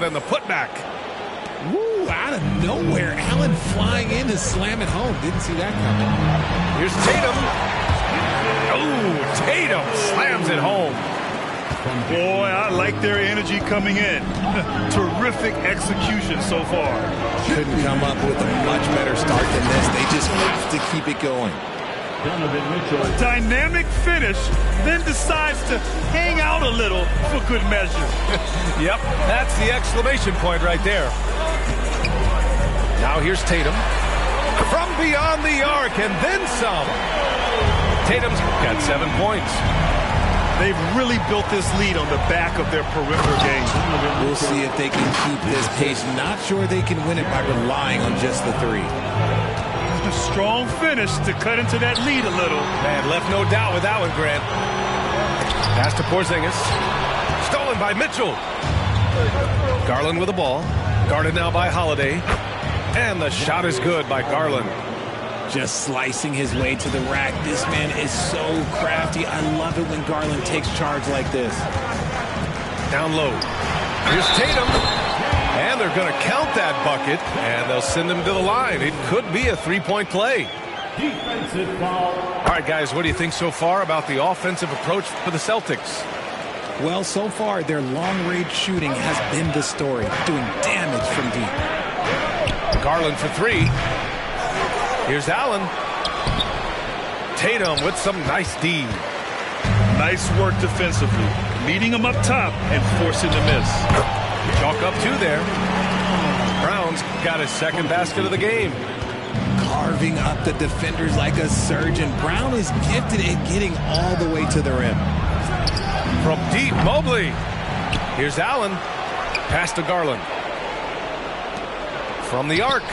And the putback. Woo, out of nowhere, Allen flying in to slam it home. Didn't see that coming. Here's Tatum. Oh, Tatum slams it home. Boy, I like their energy coming in. Terrific execution so far. Couldn't come up with a much better start than this. They just have to keep it going. A dynamic finish, then decides to hang out a little for good measure. Yep, that's the exclamation point right there. Now here's Tatum. From beyond the arc and then some. Tatum's got 7 points. They've really built this lead on the back of their perimeter game. We'll see if they can keep this pace. Not sure they can win it by relying on just the three. A strong finish to cut into that lead a little. Man, left no doubt with that one, Grant. Pass to Porzingis. Stolen by Mitchell. Garland with the ball. Guarded now by Holiday. And the shot is good by Garland. Just slicing his way to the rack. This man is so crafty. I love it when Garland takes charge like this. Down low. Here's Tatum. And they're going to count that bucket, and they'll send him to the line. It could be a three-point play. Defensive foul. All right, guys, what do you think so far about the offensive approach for the Celtics? Well, so far, their long-range shooting has been the story, doing damage from deep. Garland for three. Here's Allen. Tatum with some nice D. Nice work defensively, meeting him up top and forcing the miss. Chalk up two there. Brown's got his second basket of the game. Carving up the defenders like a surgeon. Brown is gifted at getting all the way to the rim. From deep, Mobley. Here's Allen. Pass to Garland. From the arc.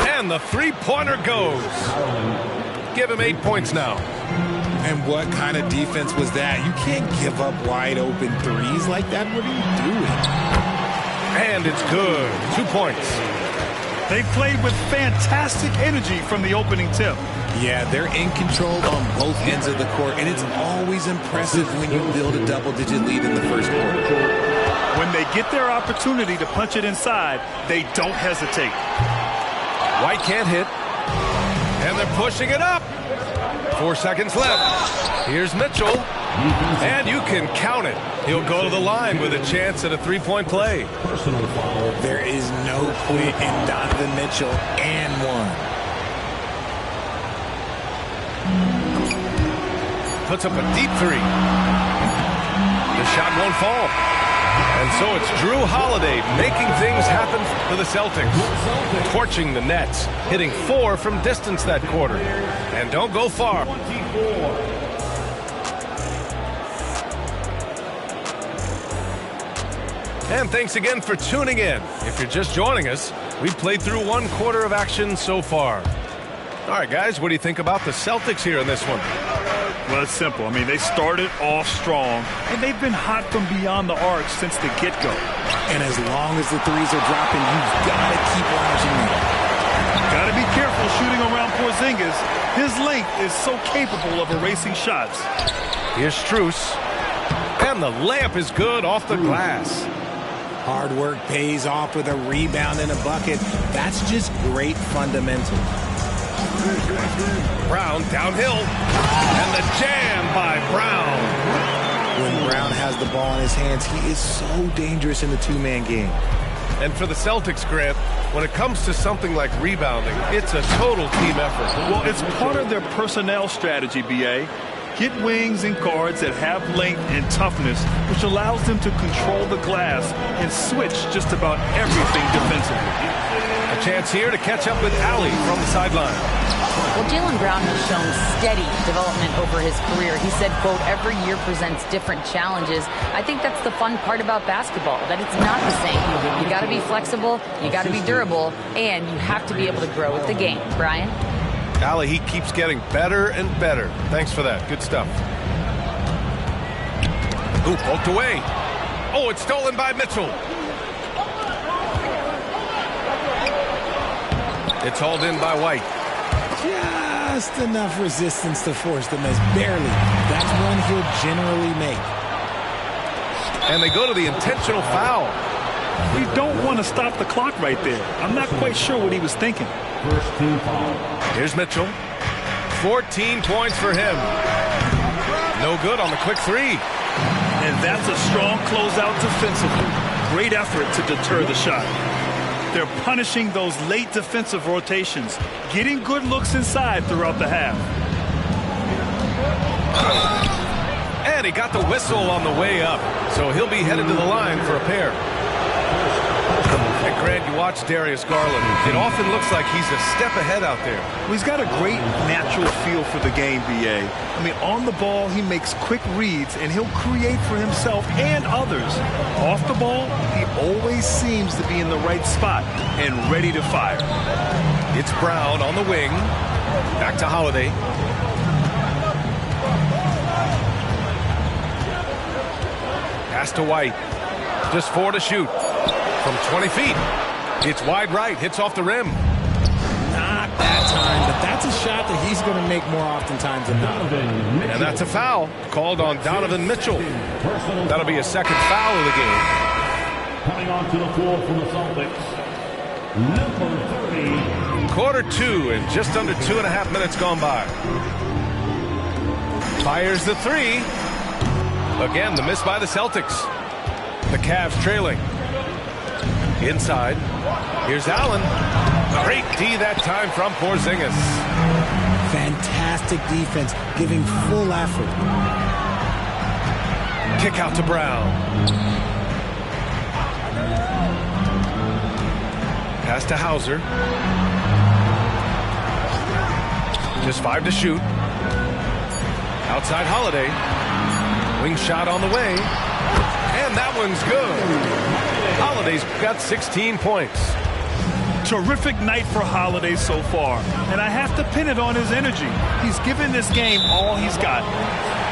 And the three-pointer goes. Give him 8 points now. And what kind of defense was that? You can't give up wide open threes like that. What are you doing? And it's good. 2 points. They played with fantastic energy from the opening tip. Yeah, they're in control on both ends of the court, and it's always impressive when you build a double-digit lead in the first quarter. When they get their opportunity to punch it inside, they don't hesitate. White can't hit. And they're pushing it up. 4 seconds left. Here's Mitchell. And you can count it. He'll go to the line with a chance at a three-point play. There is no quit in Donovan Mitchell and one. Puts up a deep three. The shot won't fall. And so it's Drew Holiday making things happen for the Celtics. Torching the Nets, hitting 4 from distance that quarter. And don't go far. And thanks again for tuning in. If you're just joining us, we've played through 1 quarter of action so far. All right, guys, what do you think about the Celtics here in this one? Well, it's simple. I mean, they started off strong, and they've been hot from beyond the arc since the get-go. And as long as the threes are dropping, you've got to keep launching them. Got to be careful shooting around Porzingis. His length is so capable of erasing shots. Here's Strus. And the layup is good off the glass. Hard work pays off with a rebound and a bucket. That's just great fundamentals. Brown downhill. And the jam by Brown. When Brown has the ball in his hands, he is so dangerous in the two-man game. And for the Celtics, Grant, when it comes to something like rebounding, it's a total team effort. Well, it's part of their personnel strategy, B.A. Get wings and guards that have length and toughness, which allows them to control the glass and switch just about everything defensively. A chance here to catch up with Allie from the sideline. Well, Jaylen Brown has shown steady development over his career. He said, quote, every year presents different challenges. I think that's the fun part about basketball, that it's not the same. You got to be flexible, you got to be durable, and you have to be able to grow with the game. Brian? Allie, he keeps getting better and better. Thanks for that. Good stuff. Ooh, poked away. Oh, it's stolen by Mitchell. It's hauled in by White. Just enough resistance to force the miss. Barely. That's one he'll generally make. And they go to the intentional foul. You don't want to stop the clock right there. I'm not quite sure what he was thinking. First team foul. Here's Mitchell. 14 points for him. No good on the quick three. And that's a strong closeout defensively. Great effort to deter the shot. They're punishing those late defensive rotations, getting good looks inside throughout the half. And he got the whistle on the way up, so he'll be headed to the line for a pair. And Grant, you watch Darius Garland. It often looks like he's a step ahead out there. Well, he's got a great natural feel for the game, B.A. I mean, on the ball, he makes quick reads, and he'll create for himself and others. Off the ball, he always seems to be in the right spot and ready to fire. It's Brown on the wing. Back to Holiday. Pass to White. Just 4 to shoot. From 20 feet. It's wide right. Hits off the rim. Not that time, but that's a shot that he's going to make more oftentimes than not. And that's a foul called on Donovan Mitchell. That'll be a second foul of the game. Coming onto the floor for the Celtics, number 30. Quarter 2 and just under 2.5 minutes gone by. Fires the three. Again, the miss by the Celtics. The Cavs trailing. Inside. Here's Allen. Great D that time from Porzingis. Fantastic defense, giving full effort. Kick out to Brown. Pass to Hauser. Just 5 to shoot. Outside Holiday. Wing shot on the way. And that one's good. Holiday's got 16 points. Terrific night for Holiday so far. And I have to pin it on his energy. He's given this game all he's got.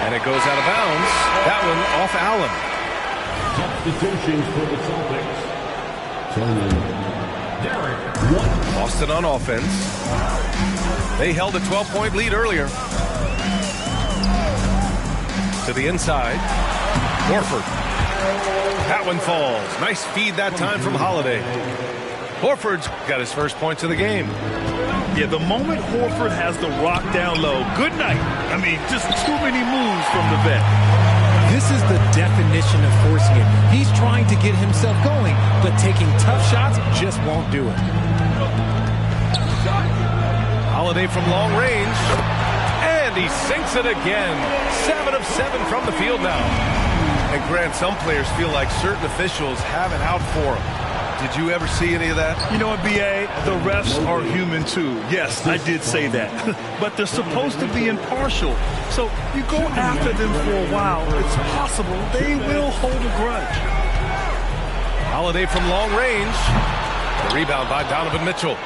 And it goes out of bounds. That one off Allen. Substitutions for the Celtics. Derek White. Boston on offense. They held a 12-point lead earlier. To the inside. Horford. That one falls. Nice feed that time from Holiday. Horford's got his first points of the game. Yeah, the moment Horford has the rock down low, good night. I mean, just too many moves from the vet. This is the definition of forcing it. He's trying to get himself going, but taking tough shots just won't do it. Holiday from long range. And he sinks it again. 7 of 7 from the field now. And Grant, some players feel like certain officials have it out for them. Did you ever see any of that? You know what, B.A.? The refs are human too. Yes, I did say that. But they're supposed to be impartial. So you go after them for a while, it's possible they will hold a grudge. Holiday from long range. The rebound by Donovan Mitchell.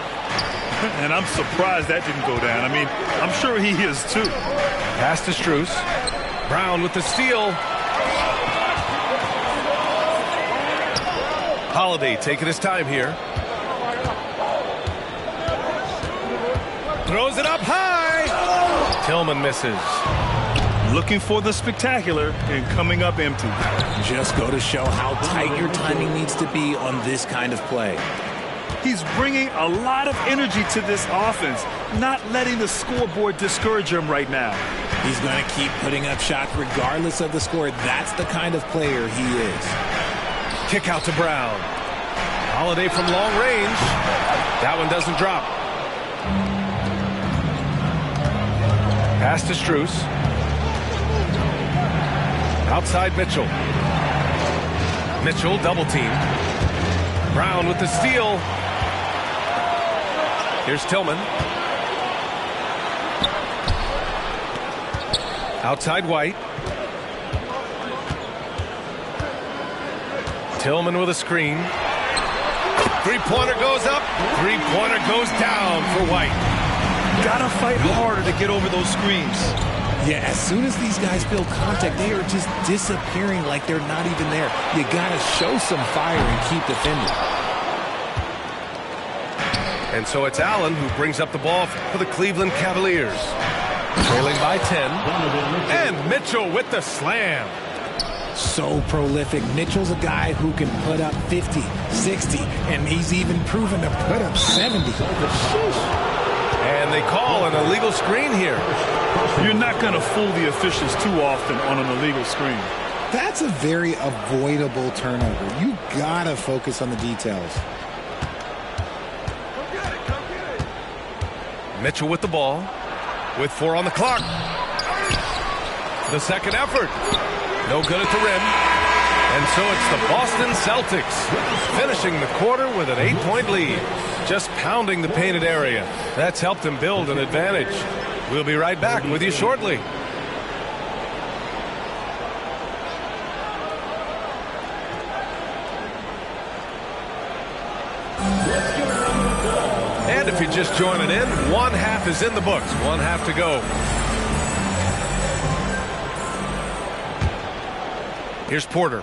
And I'm surprised that didn't go down. I mean, I'm sure he is too. Pass to Strus. Brown with the steal. Holiday taking his time here. Throws it up high. Tillman misses. Looking for the spectacular and coming up empty. Just go to show how tight your timing needs to be on this kind of play. He's bringing a lot of energy to this offense, not letting the scoreboard discourage him right now. He's going to keep putting up shots regardless of the score. That's the kind of player he is. Kick out to Brown. Holiday from long range. That one doesn't drop. Pass to Strus. Outside Mitchell. Mitchell double team. Brown with the steal. Here's Tillman. Outside White. Tillman with a screen. Three-pointer goes up. Three-pointer goes down for White. Gotta fight harder to get over those screens. Yeah, as soon as these guys build contact, they are just disappearing like they're not even there. You gotta show some fire and keep defending. And so it's Allen who brings up the ball for the Cleveland Cavaliers. Trailing by 10. And Mitchell with the slam. So prolific. Mitchell's a guy who can put up 50, 60, and he's even proven to put up 70. And they call an illegal screen here. You're not going to fool the officials too often on an illegal screen. That's a very avoidable turnover. You gotta focus on the details. Mitchell with the ball, with 4 on the clock. The second effort. No good at the rim. And so it's the Boston Celtics finishing the quarter with an 8-point lead. Just pounding the painted area. That's helped them build an advantage. We'll be right back with you shortly. And if you're just joining in, one half is in the books. One half to go. Here's Porter.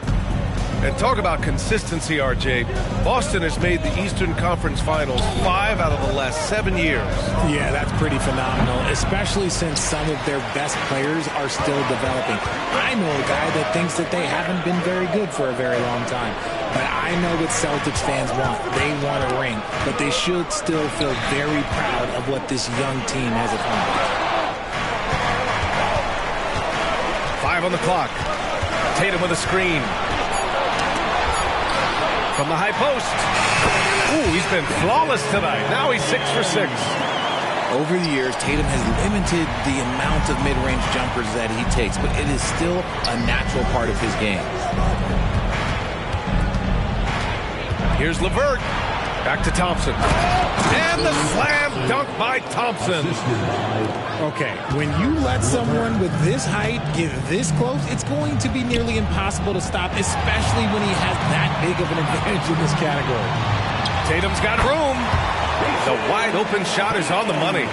And talk about consistency, RJ. Boston has made the Eastern Conference Finals 5 out of the last 7 years. Yeah, that's pretty phenomenal, especially since some of their best players are still developing. I know a guy that thinks that they haven't been very good for a very long time. But I know what Celtics fans want. They want a ring. But they should still feel very proud of what this young team has accomplished. 5 on the clock. Tatum with a screen. From the high post. Ooh, he's been flawless tonight. Now he's 6 for 6. Over the years, Tatum has limited the amount of mid-range jumpers that he takes, but it is still a natural part of his game. Here's LeVert. Back to Thompson. And the slam dunk by Thompson. Okay, when you let someone with this height get this close, it's going to be nearly impossible to stop, especially when he has that big of an advantage in this category. Tatum's got room. The wide open shot is on the money.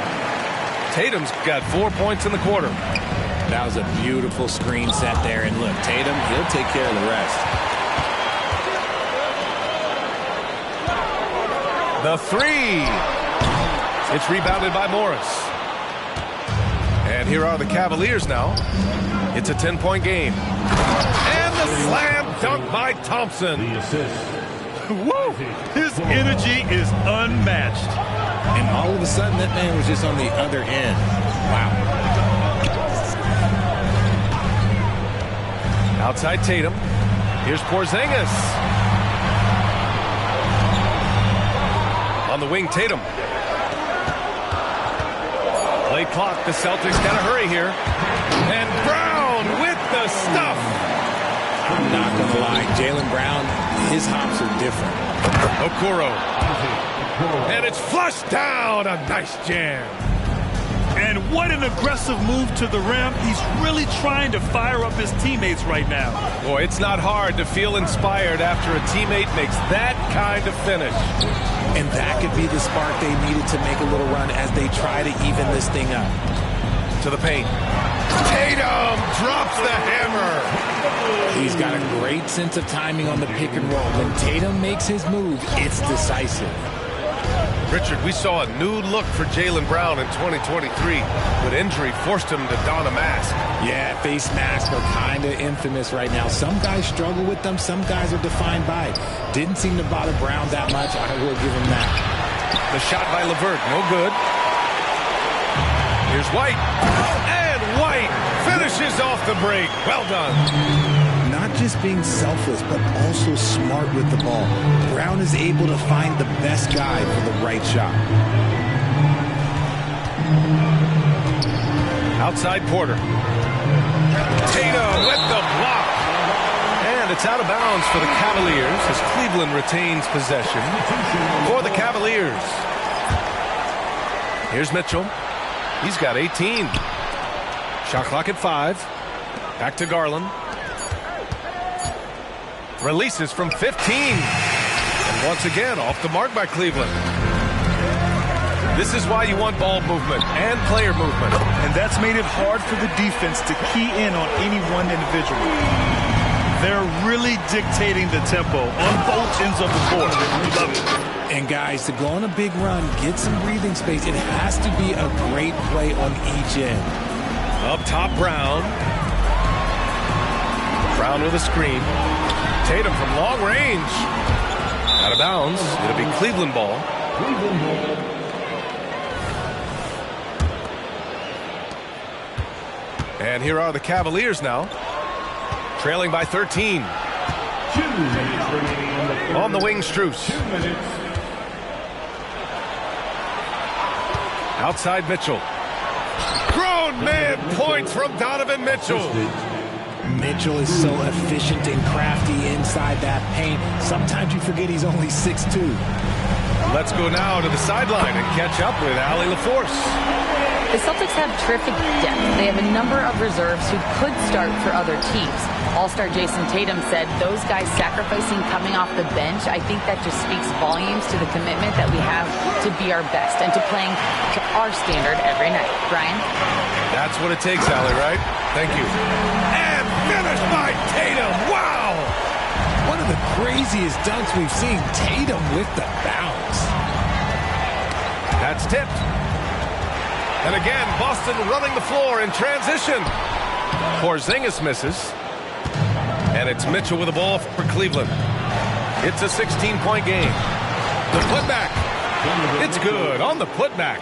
Tatum's got 4 points in the quarter. That was a beautiful screen set there. And look, Tatum, he'll take care of the rest. The 3. It's rebounded by Morris. And here are the Cavaliers now. It's a 10-point game. And the slam dunk by Thompson. Woo! His energy is unmatched. And all of a sudden, that man was just on the other end. Wow. Outside Tatum. Here's Porzingis. On the wing, Tatum. Late clock. The Celtics got to hurry here. And Brown with the stuff. I'm not going to lie. Jaylen Brown, his hops are different. Okoro. And it's flushed down. A nice jam. And what an aggressive move to the rim. He's really trying to fire up his teammates right now. Boy, it's not hard to feel inspired after a teammate makes that kind of finish. And that could be the spark they needed to make a little run as they try to even this thing up. To the paint. Tatum drops the hammer. He's got a great sense of timing on the pick and roll. When Tatum makes his move, it's decisive. Richard, we saw a new look for Jaylen Brown in 2023, but injury forced him to don a mask. Yeah, face masks are kind of infamous right now. Some guys struggle with them. Some guys are defined by it. Didn't seem to bother Brown that much. I will give him that. The shot by LeVert, no good. Here's White. And White finishes off the break. Well done. Not just being selfless, but also smart with the ball. Brown is able to find the best guy for the right shot. Outside Porter. Tatum with the block. And it's out of bounds for the Cavaliers as Cleveland retains possession for the Cavaliers. Here's Mitchell. He's got 18. Shot clock at 5. Back to Garland. Releases from 15. And once again, off the mark by Cleveland. This is why you want ball movement and player movement. And that's made it hard for the defense to key in on any one individual. They're really dictating the tempo on both ends of the court. Love it. And guys, to go on a big run, get some breathing space, it has to be a great play on each end. Up top, Brown. Brown with a screen. Tatum from long range. Out of bounds. It'll be Cleveland ball. And here are the Cavaliers now. Trailing by 13. 2 minutes remaining on the third. On the wing, Strus. 2 minutes. Outside Mitchell. Grown man points from Donovan Mitchell. Mitchell is so efficient and crafty inside that paint. Sometimes you forget he's only 6'2". Let's go now to the sideline and catch up with Allie LaForce. The Celtics have terrific depth. They have a number of reserves who could start for other teams. All-star Jason Tatum said those guys sacrificing coming off the bench, I think that just speaks volumes to the commitment that we have to be our best and to playing to our standard every night. Brian? That's what it takes, Allie, right? Thank you. And finished by Tatum. Wow! One of the craziest dunks we've seen. Tatum with the bounce. That's tipped. And again, Boston running the floor in transition. Porzingis misses. And it's Mitchell with the ball for Cleveland. It's a 16-point game. The putback. It's good on the putback.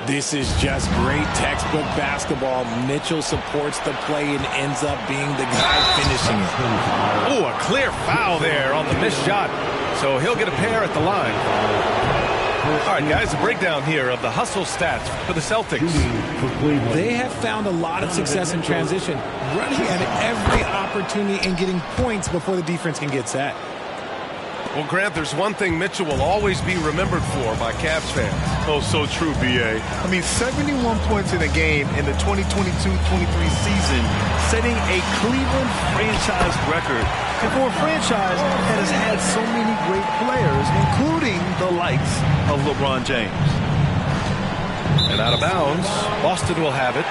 This is just great textbook basketball. Mitchell supports the play and ends up being the guy finishing it. Oh, a clear foul there on the missed shot. So he'll get a pair at the line. All right, guys, a breakdown here of the hustle stats for the Celtics. They have found a lot of success in transition, running at every opportunity and getting points before the defense can get set. Well, Grant, there's one thing Mitchell will always be remembered for by Cavs fans. Oh, so true, B.A. I mean, 71 points in a game in the 2022-23 season, setting a Cleveland franchise record. And for a franchise that has had so many great players, including the likes of LeBron James. And out of bounds, Boston will have it.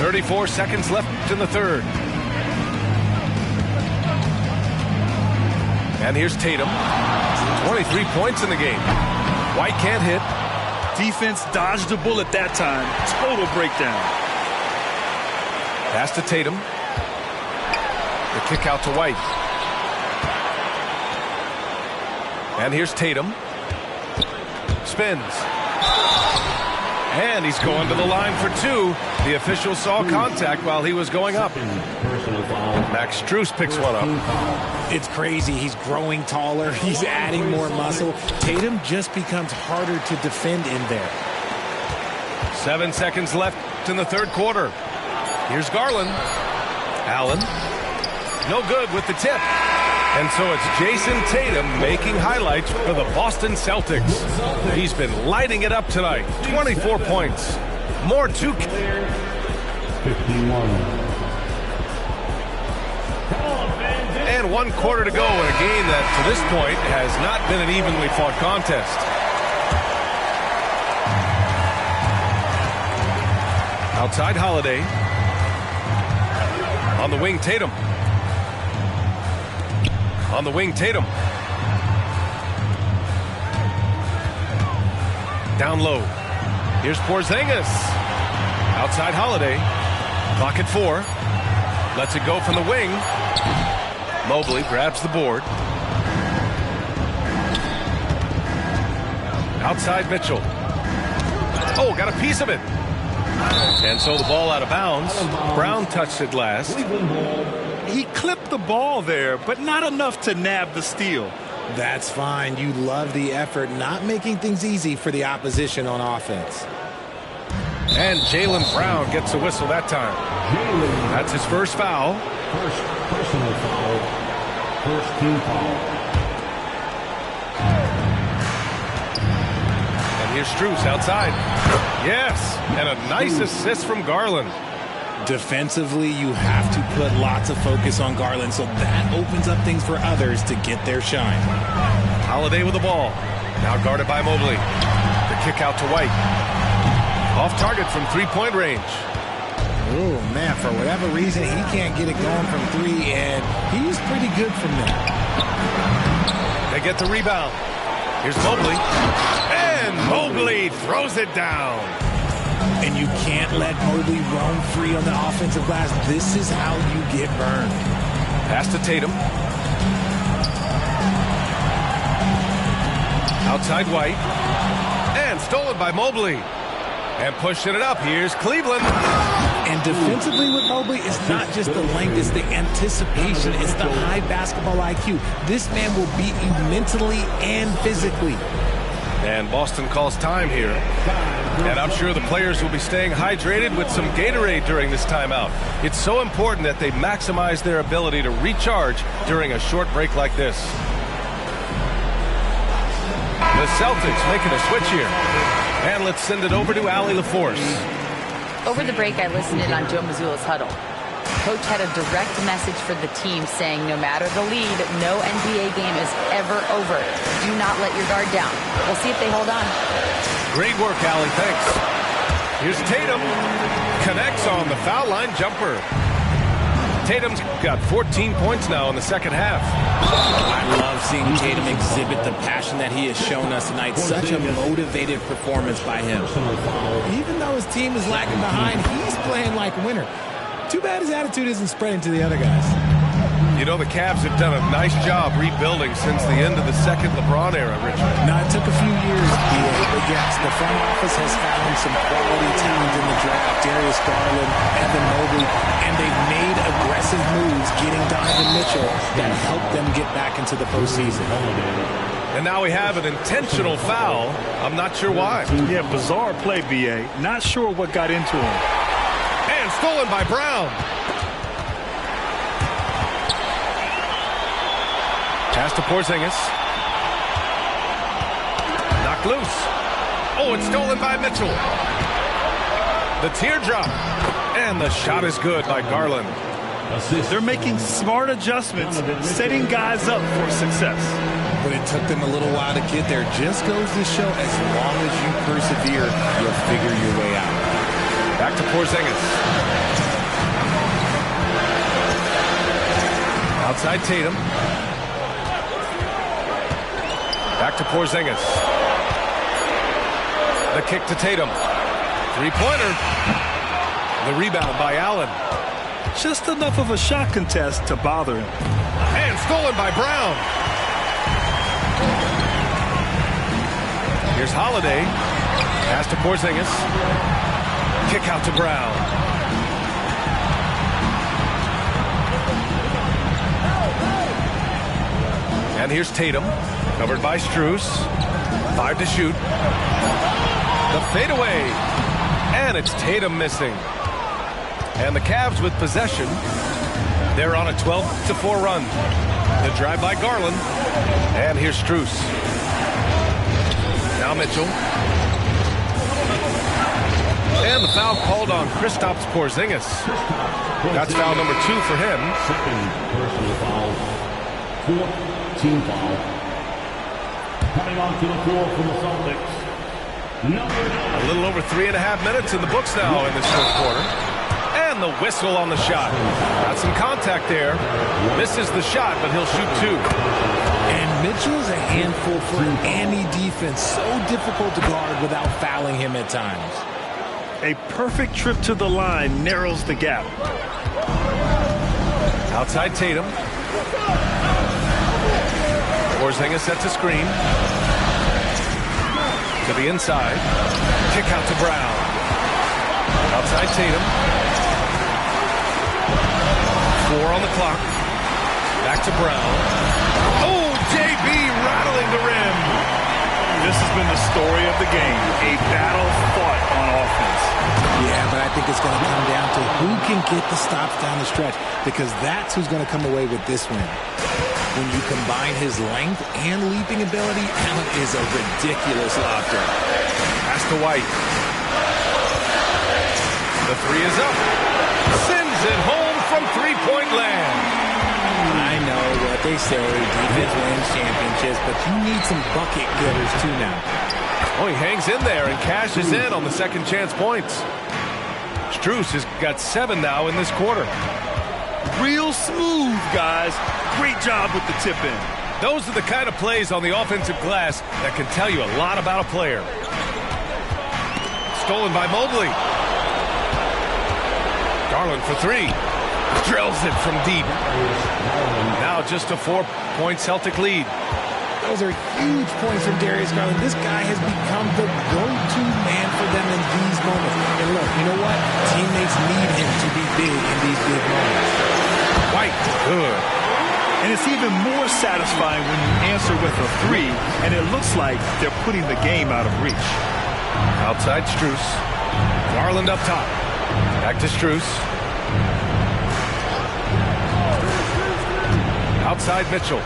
34 seconds left in the third. And here's Tatum. 23 points in the game. White can't hit. Defense dodged the bullet that time. Total breakdown. Pass to Tatum. The kick out to White. And here's Tatum. Spins. And he's going to the line for two. The official saw contact while he was going up. Max Strus picks one up. It's crazy. He's growing taller. He's adding more muscle. Tatum just becomes harder to defend in there. 7 seconds left in the third quarter. Here's Garland. Allen. No good with the tip. And so it's Jason Tatum making highlights for the Boston Celtics. He's been lighting it up tonight. 24 points. More 2. 51. And 1 quarter to go in a game that, to this point, has not been an evenly fought contest. Outside Holiday. On the wing, Tatum. On the wing, Tatum. Down low. Here's Porzingis. Outside Holiday. Clock at 4. Lets it go from the wing. Mobley grabs the board. Outside Mitchell. Oh, got a piece of it. And so the ball out of bounds. Brown touched it last. He clipped the ball there, but not enough to nab the steal. That's fine. You love the effort, not making things easy for the opposition on offense. And Jaylen Brown gets a whistle that time. That's his first foul. First personal foul. First team foul. And here's Strus outside. Yes, and a nice assist from Garland. Defensively, you have to put lots of focus on Garland, so that opens up things for others to get their shine. Holiday with the ball. Now guarded by Mobley. The kick out to White. Off target from three-point range. Oh, man, for whatever reason, he can't get it going from 3, and he's pretty good from there. They get the rebound. Here's Mobley. And Mobley throws it down. And you can't let Mobley roam free on the offensive glass. This is how you get burned. Pass to Tatum. Outside White. And stolen by Mobley. And pushing it up. Here's Cleveland. And defensively with Mobley, it's not just the length, it's the anticipation, it's the high basketball IQ. This man will beat you mentally and physically. And Boston calls time here. And I'm sure the players will be staying hydrated with some Gatorade during this timeout. It's so important that they maximize their ability to recharge during a short break like this. The Celtics making a switch here. And let's send it over to Allie LaForce. Over the break, I listened in on Joe Mazzulla's huddle. Coach had a direct message for the team saying no matter the lead, no NBA game is ever over. Do not let your guard down. We'll see if they hold on. Great work, Allie. Thanks. Here's Tatum. Connects on the foul line jumper. Tatum's got 14 points now in the second half. I love seeing Tatum exhibit the passion that he has shown us tonight. Such a motivated performance by him. Even though his team is lagging behind, he's playing like a winner. Too bad his attitude isn't spreading to the other guys. You know, the Cavs have done a nice job rebuilding since the end of the second LeBron era, Richard. Now, it took a few years, but yes, the front office has found some quality talent in the draft. Darius Garland, Evan Mobley, and they've made aggressive moves getting Donovan Mitchell that helped them get back into the postseason. And now we have an intentional foul. I'm not sure why. Yeah, bizarre play, B.A. Not sure what got into him. And stolen by Brown. Pass to Porzingis. Knocked loose. Oh, it's stolen by Mitchell. The teardrop. And the shot is good by Garland. They're making smart adjustments, setting guys up for success. But it took them a little while to get there. Just goes to show as long as you persevere, you'll figure your way out. Back to Porzingis. Outside Tatum. Back to Porzingis. The kick to Tatum. Three-pointer. The rebound by Allen. Just enough of a shot contest to bother him. And stolen by Brown. Here's Holiday. Pass to Porzingis. Kick out to Brown. And here's Tatum. Covered by Strus. 5 to shoot. The fadeaway. And it's Tatum missing. And the Cavs with possession. They're on a 12-4 run. The drive by Garland. And here's Strus. Now Mitchell. And the foul called on Kristaps Porzingis. That's foul number 2 for him. Second personal foul. Fourth team foul. Coming onto the floor from the Celtics. A little over 3.5 minutes in the books now in this fourth quarter. And the whistle on the shot. Got some contact there. Misses the shot, but he'll shoot 2. And Mitchell's a handful for any defense. So difficult to guard without fouling him at times. A perfect trip to the line narrows the gap. Outside Tatum. Porzingis sets a screen. To the inside. Kick out to Brown. Outside Tatum. 4 on the clock. Back to Brown. Oh, JB rattling the rim. This has been the story of the game. A battle fought on offense. Yeah, but I think it's going to come down to who can get the stops down the stretch, because that's who's going to come away with this win. When you combine his length and leaping ability, Allen is a ridiculous lobster. Pass to White. The 3 is up. Sends it home from three-point land. I know what they say, defense wins championships, but you need some bucket getters too now. Oh, he hangs in there and cashes in on the second chance points. Strus has got 7 now in this quarter. Real smooth, guys. Great job with the tip in. Those are the kind of plays on the offensive glass that can tell you a lot about a player. stolen by Mobley. Garland for three. Drills it from deep. Now just a 4-point Celtic lead. Those are huge points from Darius Garland. This guy has become the go-to man for them in these moments. And look, you know what? Teammates need him to be big in these big moments. White, good. And it's even more satisfying when you answer with a three, and it looks like they're putting the game out of reach. Outside Strus. Garland up top. Back to Strus. Outside Mitchell.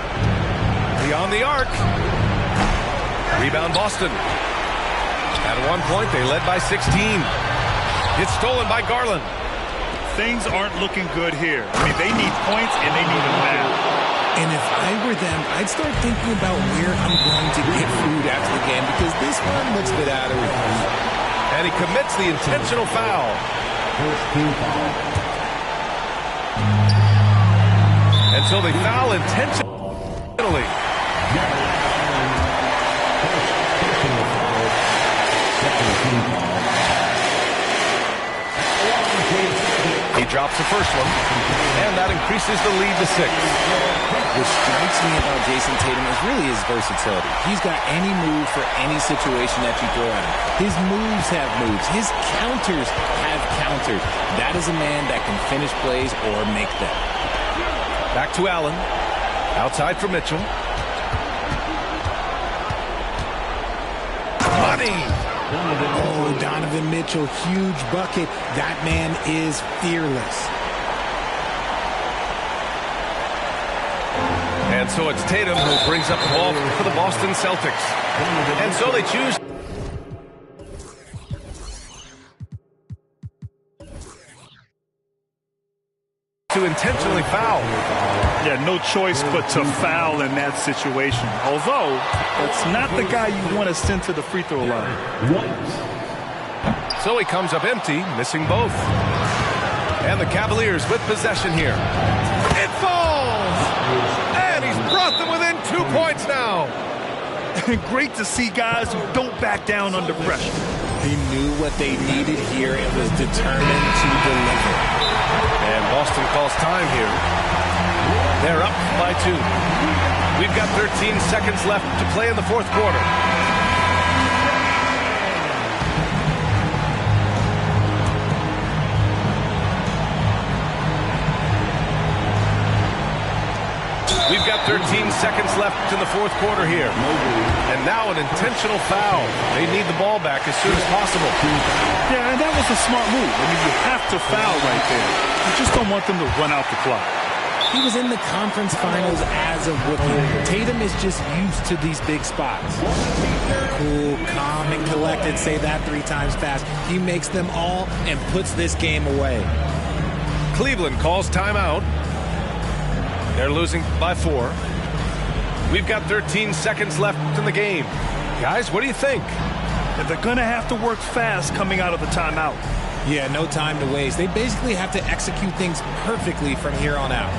Beyond the arc. Rebound Boston. At one point, they led by 16. It's stolen by Garland. Things aren't looking good here. I mean, they need points, and they need them now. And if I were them, I'd start thinking about where I'm going to get food after the game, because this one looks a bit out of reach. And he commits the intentional foul. First team foul. And so they foul intentionally. He drops the first one, and that increases the lead to 6. What strikes me about Jason Tatum is really his versatility. He's got any move for any situation that you throw at him. His moves have moves. His counters have counters. That is a man that can finish plays or make them. Back to Allen. Outside for Mitchell. Money! Oh, Donovan Mitchell, huge bucket. That man is fearless. And so it's Tatum who brings up the ball for the Boston Celtics. And so they choose to intentionally foul. Yeah, no choice but to foul in that situation. Although, that's not the guy you want to send to the free throw line. So he comes up empty, missing both. And the Cavaliers with possession here. It falls! And he's brought them within 2 points now. Great to see guys who don't back down under pressure. He knew what they needed here and was determined to deliver. And Boston calls time here. They're up by 2. We've got 13 seconds left to play in the fourth quarter. We've got 13 seconds left in the fourth quarter here. And now an intentional foul. They need the ball back as soon as possible. Yeah, and that was a smart move. I mean, you have to foul right there. You just don't want them to run out the clock. He was in the conference finals as a rookie. Tatum is just used to these big spots. Cool, calm, and collected. Say that 3 times fast. He makes them all and puts this game away. Cleveland calls timeout. They're losing by 4. We've got 13 seconds left in the game. Guys, what do you think? And they're going to have to work fast coming out of the timeout. Yeah, no time to waste. They basically have to execute things perfectly from here on out.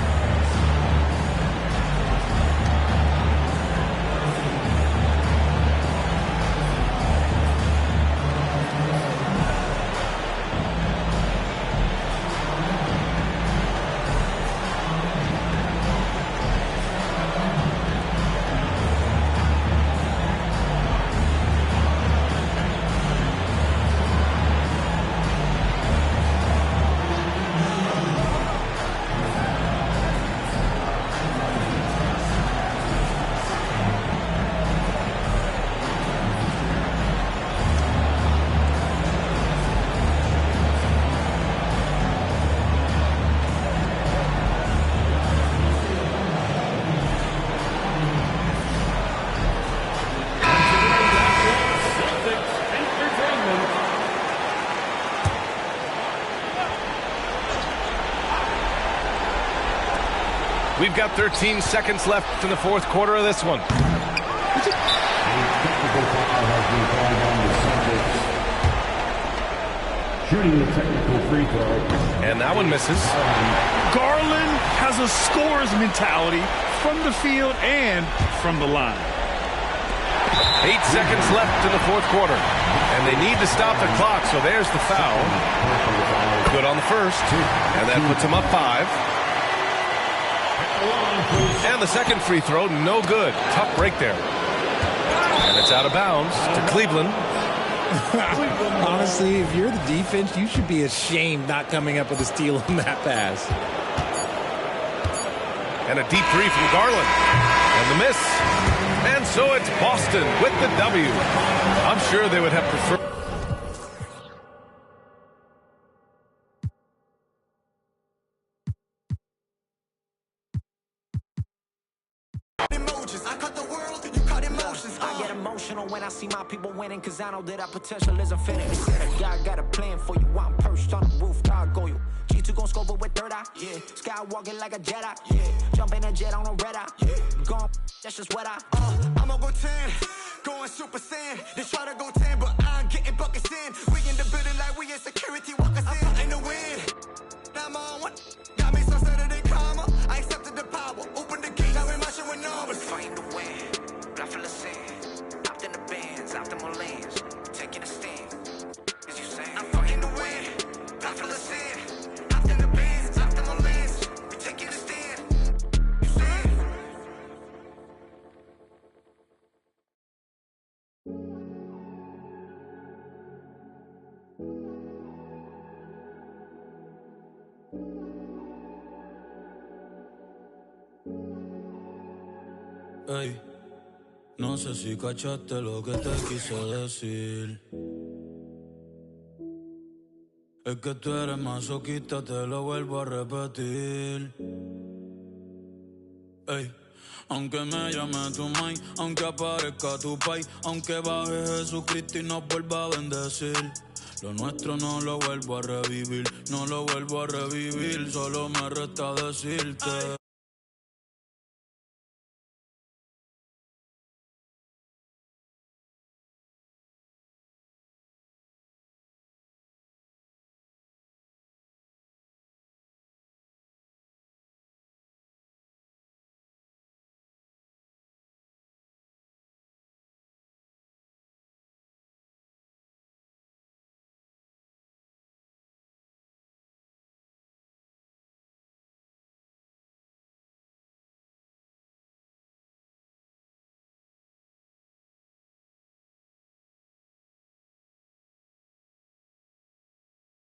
We've got 13 seconds left in the fourth quarter of this one. Shooting the technical free throw. And that one misses. Garland has a scorer's mentality from the field and from the line. 8 seconds left in the fourth quarter. And they need to stop the clock, so there's the foul. Good on the first. And that puts them up 5. And the second free throw, no good. Tough break there. And it's out of bounds to Cleveland. Honestly, if you're the defense, you should be ashamed not coming up with a steal on that pass. And a deep three from Garland. And the miss. And so it's Boston with the W. I'm sure they would have preferred. When I see my people winning, cause I know that our potential is infinite. God got a plan for you. I'm perched on the roof, God go you. G2 gon' scope it with third eye, yeah. Skywalking like a Jedi, yeah. Jump in a jet on a red eye, yeah. Gone, that's just what I'ma go 10, going super saiyan. They try to go 10, but I'm getting buckets in. We in the building like we in security, walkers in the wind. Now I'm on one, got me so Saturday karma. I accepted the power, open the gate, now we're marching with numbers. Fighting the wind, blood full of sand. In the bands, optimal lanes, taking a stand. As you say, I'm fucking the wind, blood full of sand. Out in the bands, optimal lanes, we taking a stand. You say? Hey. No sé si cachaste lo que te quise decir. Es que tú eres masoquista, te lo vuelvo a repetir. Ey, aunque me llame tu mai, aunque aparezca tu pai, aunque baje Jesucristo y nos vuelva a bendecir. Lo nuestro no lo vuelvo a revivir, no lo vuelvo a revivir, solo me resta decirte.